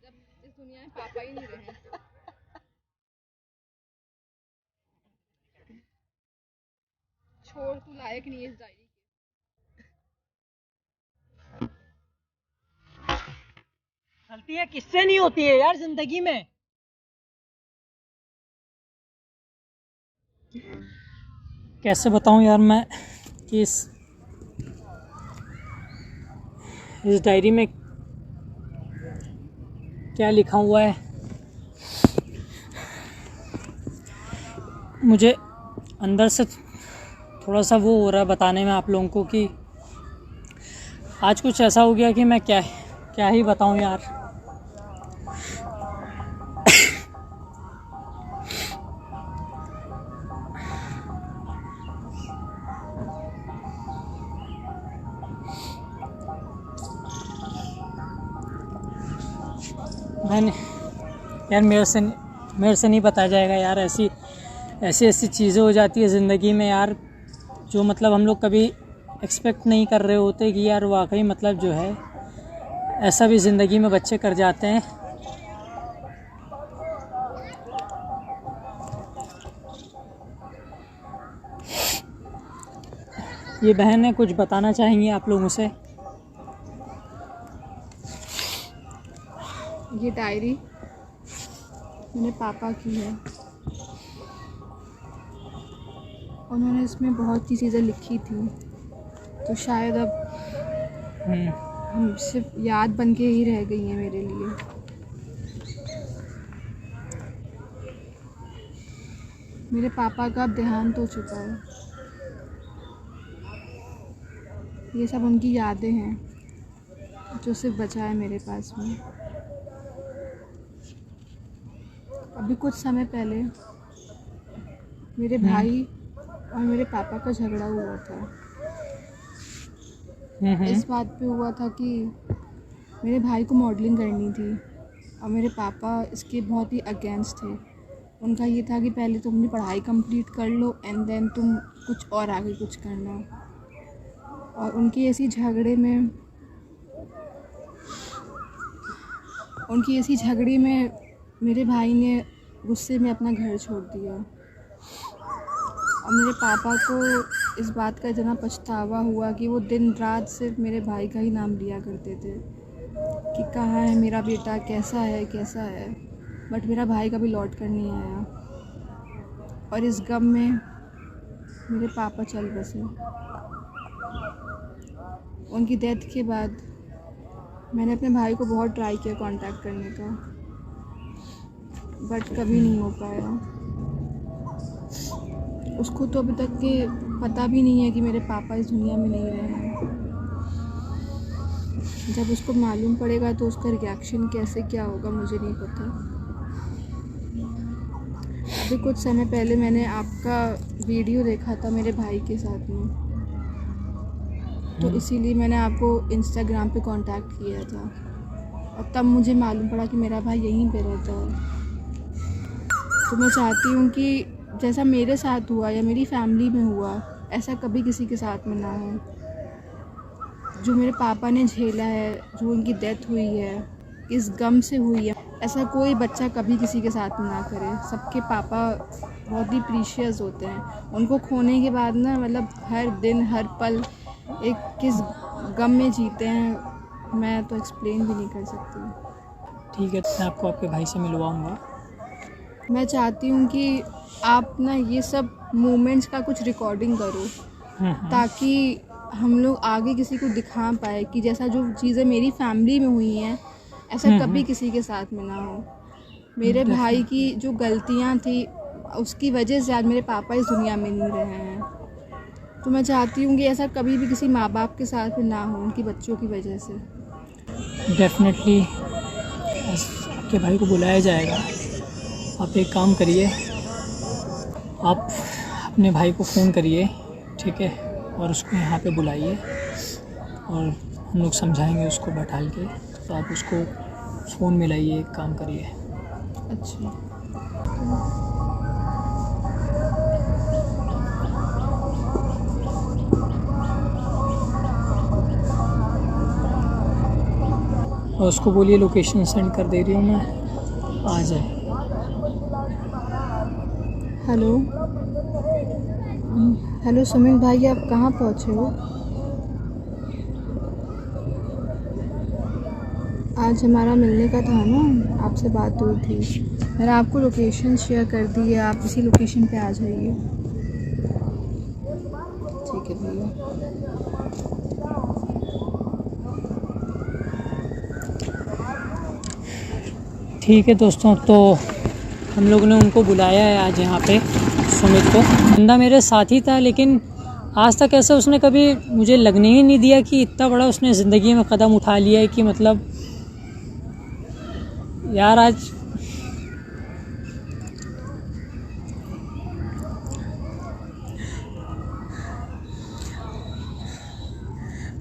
जब इस दुनिया में पापा ही नहीं रहे। छोड़, तू लायक नहीं है इस डायरी के। गलतियाँ किससे नहीं होती है यार जिंदगी में। कैसे बताऊं यार मैं कि इस डायरी में क्या लिखा हुआ है। मुझे अंदर से थोड़ा सा वो हो रहा है बताने में आप लोगों को कि आज कुछ ऐसा हो गया कि मैं क्या ही बताऊं यार। मैंने यार मेरे से नहीं बताया जाएगा यार। ऐसी चीज़ें हो जाती है ज़िंदगी में यार, जो मतलब हम लोग कभी एक्सपेक्ट नहीं कर रहे होते कि यार वाकई मतलब जो है ऐसा भी ज़िंदगी में बच्चे कर जाते हैं। ये बहन है, कुछ बताना चाहेंगी आप लोगों से? ये डायरी मेरे पापा की है। उन्होंने इसमें बहुत सी चीज़ें लिखी थी, तो शायद अब हम सिर्फ याद बन के ही रह गई हैं मेरे लिए। मेरे पापा का अब देहांत हो चुका है। ये सब उनकी यादें हैं जो सिर्फ बचा है मेरे पास में। अभी कुछ समय पहले मेरे भाई और मेरे पापा का झगड़ा हुआ था। इस बात पे हुआ था कि मेरे भाई को मॉडलिंग करनी थी और मेरे पापा इसके बहुत ही अगेंस्ट थे। उनका ये था कि पहले तुम अपनी पढ़ाई कंप्लीट कर लो एंड देन तुम कुछ और आगे कुछ करना। और उनकी ऐसी झगड़े में मेरे भाई ने गुस्से में अपना घर छोड़ दिया। और मेरे पापा को इस बात का इतना पछतावा हुआ कि वो दिन रात सिर्फ मेरे भाई का ही नाम लिया करते थे कि कहाँ है मेरा बेटा, कैसा है। बट मेरा भाई कभी लौट कर नहीं आया। और इस गम में मेरे पापा चल बसे। उनकी डेथ के बाद मैंने अपने भाई को बहुत ट्राई किया कांटेक्ट करने का, बट कभी नहीं हो पाया। उसको तो अभी तक के पता भी नहीं है कि मेरे पापा इस दुनिया में नहीं रहे हैं। जब उसको मालूम पड़ेगा तो उसका रिएक्शन कैसे क्या होगा मुझे नहीं पता। अभी कुछ समय पहले मैंने आपका वीडियो देखा था मेरे भाई के साथ में, तो इसीलिए मैंने आपको इंस्टाग्राम पे कांटेक्ट किया था। और तब मुझे मालूम पड़ा कि मेरा भाई यहीं पे रहता है। तो मैं चाहती हूँ कि जैसा मेरे साथ हुआ या मेरी फैमिली में हुआ, ऐसा कभी किसी के साथ में ना हो। जो मेरे पापा ने झेला है, जो उनकी डेथ हुई है, इस गम से हुई है, ऐसा कोई बच्चा कभी किसी के साथ में ना करे। सबके पापा बहुत ही प्रीशियस होते हैं। उनको खोने के बाद ना मतलब हर दिन हर पल एक किस गम में जीते हैं, मैं तो एक्सप्लेन भी नहीं कर सकती। ठीक है, तो मैं आपको आपके भाई से मिलवाऊंगा। मैं चाहती हूँ कि आप ना ये सब मोमेंट्स का कुछ रिकॉर्डिंग करो, ताकि हम लोग आगे किसी को दिखा पाए कि जैसा जो चीज़ें मेरी फैमिली में हुई हैं ऐसा कभी किसी के साथ में ना हो। मेरे भाई की जो गलतियाँ थी उसकी वजह से आज मेरे पापा इस दुनिया में नहीं रहे हैं। तो मैं चाहती हूँ कि ऐसा कभी भी किसी माँ बाप के साथ में ना हो उनकी बच्चों की वजह से। डेफिनेटली आपके भाई को बुलाया जाएगा। आप एक काम करिए, आप अपने भाई को फ़ोन करिए, ठीक है, और उसको यहाँ पे बुलाइए और हम लोग समझाएंगे उसको बैठाल के। तो आप उसको फ़ोन मिलाइए, एक काम करिए। अच्छा। और उसको बोलिए लोकेशन सेंड कर दे रही हूँ मैं, आ जाए। हेलो हेलो सुमित भाई, आप कहाँ पहुँचे हो? आज हमारा मिलने का था ना, आपसे बात हुई थी। मैंने आपको लोकेशन शेयर कर दी है, आप इसी लोकेशन पे आ जाइए। ठीक है भैया। ठीक है दोस्तों, तो हम लोग ने उनको बुलाया है आज यहाँ पे, सुमित को। बंदा मेरे साथ ही था, लेकिन आज तक ऐसा उसने कभी मुझे लगने ही नहीं दिया कि इतना बड़ा उसने ज़िंदगी में कदम उठा लिया है कि मतलब यार आज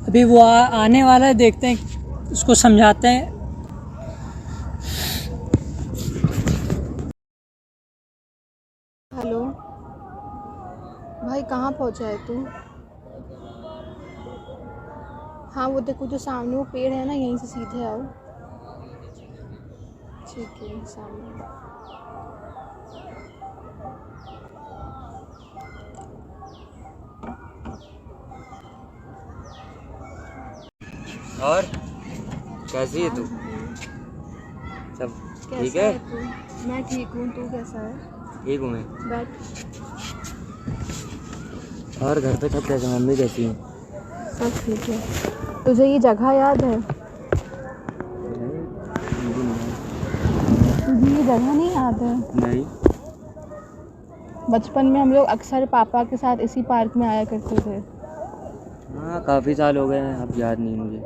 अभी वो आने वाला है, देखते हैं, उसको समझाते हैं। हेलो भाई, कहाँ पहुँचा है तू? हाँ वो देखो जो सामने वो पेड़ है ना, यहीं से सीधे आओ। ठीक है, सामने। और कैसी है तू? सब ठीक कैसा है? है तू? मैं ठीक हूँ, तू कैसा है? ठीक हूँ मैं। बैठ। और घर पे सब कैसे, मम्मी कैसी है? सब ठीक है। तुझे ये जगह याद है? तुझे ये जगह नहीं याद है? नहीं। बचपन में हम लोग अक्सर पापा के साथ इसी पार्क में आया करते थे। हाँ काफ़ी साल हो गए हैं, अब याद नहीं मुझे।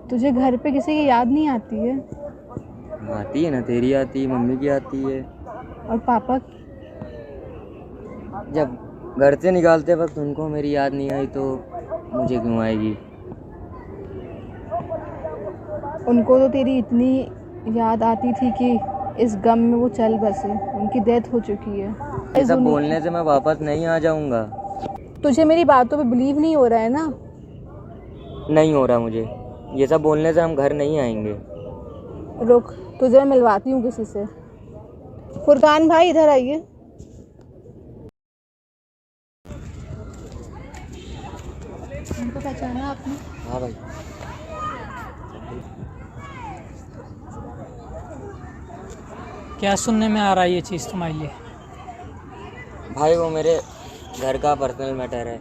तुझे घर पे किसी की याद नहीं आती है? आती है ना, तेरी आती है, मम्मी की आती है। और पापा? जब घर से निकालते वक्त उनको मेरी याद नहीं आई तो मुझे क्यों आएगी? उनको तो तेरी इतनी याद आती थी कि इस गम में वो चल बसे, उनकी डेथ हो चुकी है। ये सब बोलने से मैं वापस नहीं आ जाऊंगा। तुझे मेरी बातों पे बिलीव नहीं हो रहा है ना? नहीं हो रहा मुझे, ये सब बोलने से हम घर नहीं आएंगे। रुक, तुझे मैं मिलवाती हूँ किसी से। फुरकान भाई इधर आइए। उनको पहचाना आपने? हाँ भाई। क्या सुनने में आ रहा है ये चीज़ तुम्हारे लिए? भाई वो मेरे घर का पर्सनल मैटर है।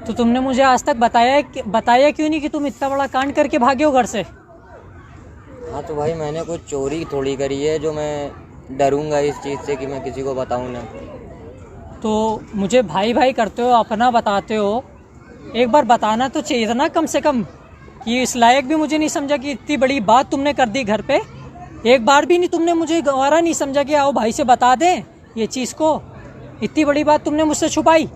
तो तुमने मुझे आज तक बताया क्यों नहीं कि तुम इतना बड़ा कांड करके भागे हो घर से? हाँ तो भाई मैंने कुछ चोरी थोड़ी करी है जो मैं डरूंगा इस चीज़ से कि मैं किसी को बताऊं ना। तो मुझे भाई भाई करते हो, अपना बताते हो, एक बार बताना तो चाहिए था ना कम से कम। कि इस लायक भी मुझे नहीं समझा कि इतनी बड़ी बात तुमने कर दी घर पे। एक बार भी नहीं तुमने मुझे गवारा नहीं समझा कि आओ भाई से बता दें ये चीज़ को। इतनी बड़ी बात तुमने मुझसे छुपाई।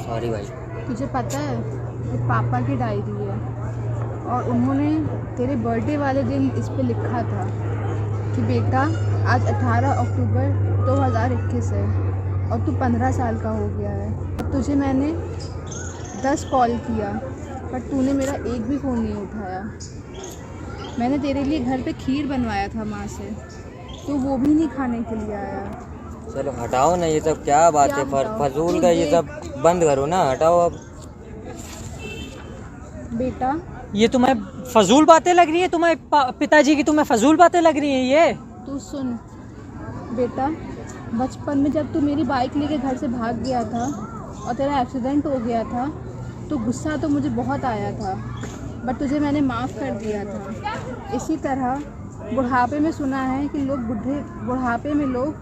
सॉरी भाई। तुझे पता है ये पापा की डायरी है और उन्होंने तेरे बर्थडे वाले दिन इस पे लिखा था कि बेटा आज 18 अक्टूबर 2021 है और तू 15 साल का हो गया है। अब तुझे मैंने 10 कॉल किया पर तूने मेरा एक भी फ़ोन नहीं उठाया। मैंने तेरे लिए घर पे खीर बनवाया था माँ से, तू वो भी नहीं खाने के लिए आया। चलो हटाओ ना ये सब, क्या बात है फजूल का, ये सब बंद करो ना, हटाओ अब। बेटा ये तुम्हें फजूल बातें लग रही है? तुम्हारे पिताजी की तुम्हें फजूल बातें लग रही हैं ये? तू सुन बेटा, बचपन में जब तू मेरी बाइक लेके घर से भाग गया था और तेरा एक्सीडेंट हो गया था तो गुस्सा तो मुझे बहुत आया था, बट तुझे मैंने माफ़ कर दिया था। इसी तरह बुढ़ापे में सुना है कि बुढ़ापे में लोग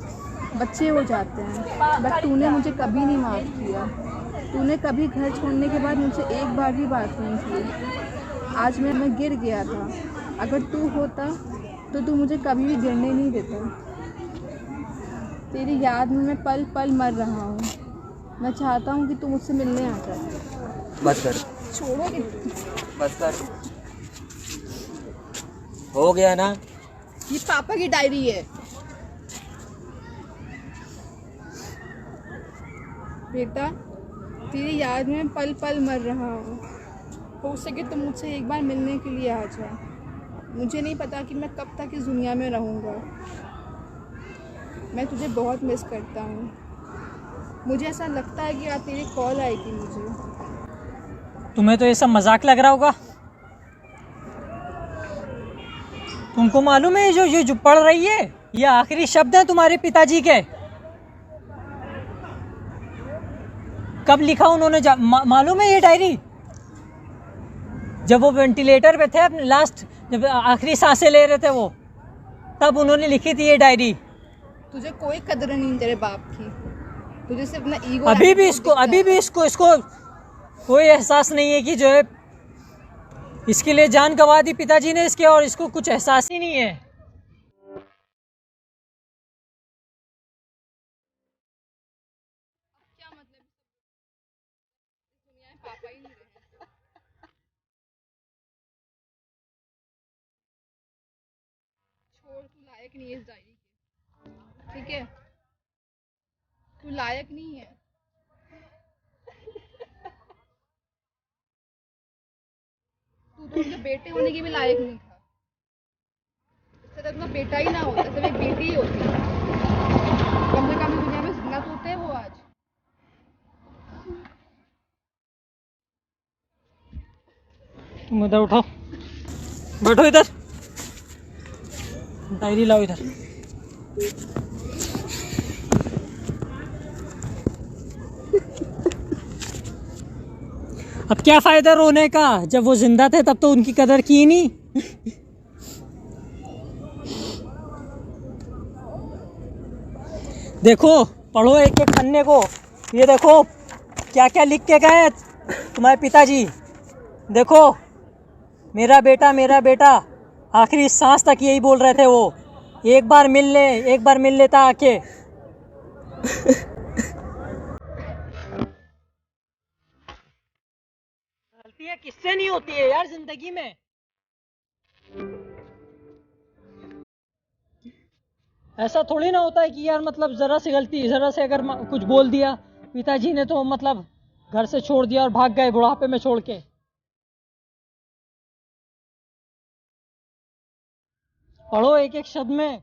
बच्चे हो जाते हैं, बट तूने मुझे कभी नहीं माफ़ किया। तूने कभी घर छोड़ने के बाद मुझसे एक बार भी बात नहीं की। आज मैं गिर गया था, अगर तू होता तो तू मुझे कभी भी गिरने नहीं देता। तेरी याद में मैं पल पल मर रहा हूँ। मैं चाहता हूँ कि तू मुझसे मिलने आ जाए। बस कर, छोड़ोगे? बस कर, हो गया ना। ये पापा की डायरी है बेटा, तेरी याद में पल पल मर रहा हूँ। हो सके तो मुझसे एक बार मिलने के लिए आ जा। मुझे नहीं पता कि मैं कब तक इस दुनिया में रहूँगा। मैं तुझे बहुत मिस करता हूँ। मुझे ऐसा लगता है कि आज तेरी कॉल आएगी मुझे। तुम्हें तो ये सब मजाक लग रहा होगा। तुमको मालूम है ये जो पढ़ रही है ये आखिरी शब्द है तुम्हारे पिताजी के। कब लिखा उन्होंने मालूम है ये डायरी? जब वो वेंटिलेटर पे थे अपने लास्ट, जब आखिरी सांसें ले रहे थे वो, तब उन्होंने लिखी थी ये डायरी। तुझे कोई कदर नहीं तेरे बाप की। तुझे सिर्फ अपना ईगो। अभी भी इसको कोई एहसास नहीं है कि जो है इसके लिए जान गंवा दी पिताजी ने इसके, और इसको कुछ एहसास ही नहीं है। क्या मतलब, इस दुनिया में पापा ही नहीं रहे। छोड़, तू लायक नहीं है इस डायरी के, ठीक है? तू लायक नहीं है। तू तो उसके बेटे होने की भी लायक नहीं था। इससे तक तो बेटा ही ना होता, सिर्फ एक बेटी ही होती। कम से कम इस दुनिया में जिंदा तो होते हो आज। तुम इधर उठाओ, बैठो इधर, डायरी लाओ इधर। अब क्या फायदा रोने का, जब वो जिंदा थे तब तो उनकी कदर की नहीं। देखो, पढ़ो एक एक पन्ने को। ये देखो क्या क्या लिख के गए तुम्हारे पिताजी। देखो, मेरा बेटा, आखिरी सांस तक यही बोल रहे थे वो। एक बार मिल लेता आके। गलतियां किससे नहीं होती है यार जिंदगी में। ऐसा थोड़ी ना होता है कि यार मतलब जरा से अगर कुछ बोल दिया पिताजी ने तो मतलब घर से छोड़ दिया और भाग गए बुढ़ापे में छोड़ के। पढ़ो एक एक शब्द में।